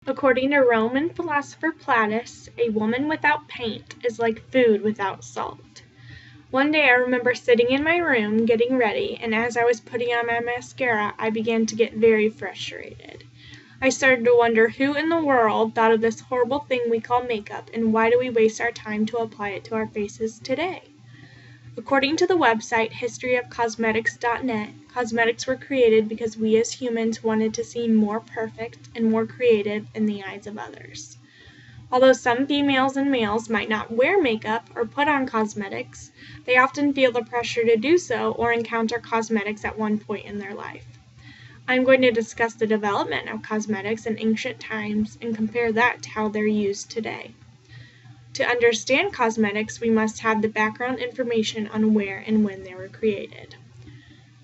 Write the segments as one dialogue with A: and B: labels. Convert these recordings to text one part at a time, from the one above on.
A: According to Roman philosopher Plautus, a woman without paint is like food without salt. One day I remember sitting in my room getting ready, and as I was putting on my mascara, I began to get very frustrated. I started to wonder who in the world thought of this horrible thing we call makeup, and why do we waste our time to apply it to our faces today? According to the website historyofcosmetics.net, cosmetics were created because we as humans wanted to seem more perfect and more creative in the eyes of others. Although some females and males might not wear makeup or put on cosmetics, they often feel the pressure to do so or encounter cosmetics at one point in their life. I'm going to discuss the development of cosmetics in ancient times and compare that to how they're used today. To understand cosmetics, we must have the background information on where and when they were created.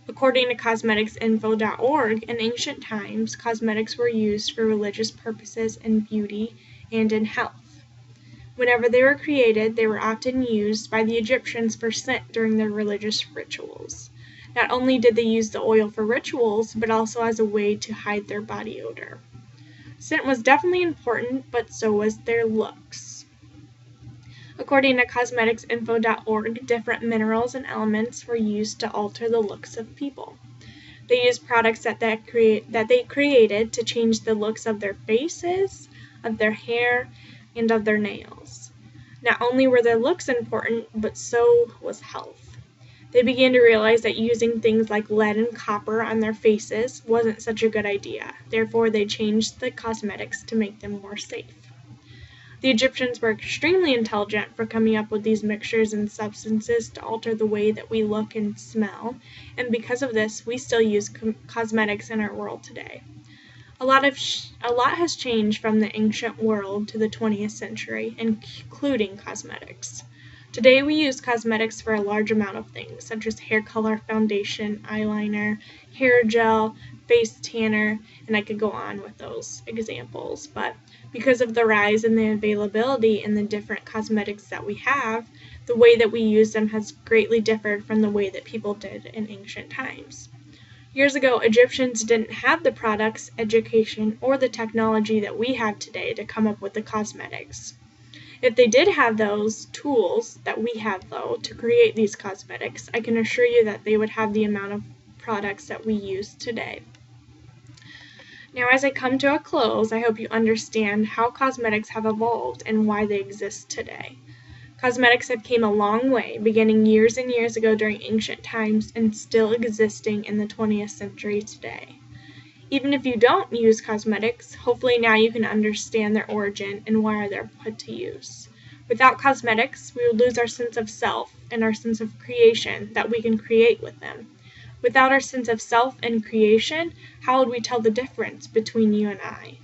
A: According to cosmeticsinfo.org, in ancient times, cosmetics were used for religious purposes in beauty and in health. Whenever they were created, they were often used by the Egyptians for scent during their religious rituals. Not only did they use the oil for rituals, but also as a way to hide their body odor. Scent was definitely important, but so was their looks. According to cosmeticsinfo.org, different minerals and elements were used to alter the looks of people. They used products that they created to change the looks of their faces, of their hair, and of their nails. Not only were their looks important, but so was health. They began to realize that using things like lead and copper on their faces wasn't such a good idea. Therefore, they changed the cosmetics to make them more safe. The Egyptians were extremely intelligent for coming up with these mixtures and substances to alter the way that we look and smell, and because of this, we still use cosmetics in our world today. A lot has changed from the ancient world to the 20th century, including cosmetics. Today we use cosmetics for a large amount of things, such as hair color, foundation, eyeliner, hair gel, face tanner, and I could go on with those examples. But because of the rise in the availability and the different cosmetics that we have, the way that we use them has greatly differed from the way that people did in ancient times. Years ago, Egyptians didn't have the products, education, or the technology that we have today to come up with the cosmetics. If they did have those tools that we have, though, to create these cosmetics, I can assure you that they would have the amount of products that we use today. Now, as I come to a close, I hope you understand how cosmetics have evolved and why they exist today. Cosmetics have came a long way, beginning years and years ago during ancient times and still existing in the 20th century today. Even if you don't use cosmetics, hopefully now you can understand their origin and why they're put to use. Without cosmetics, we would lose our sense of self and our sense of creation that we can create with them. Without our sense of self and creation, how would we tell the difference between you and I?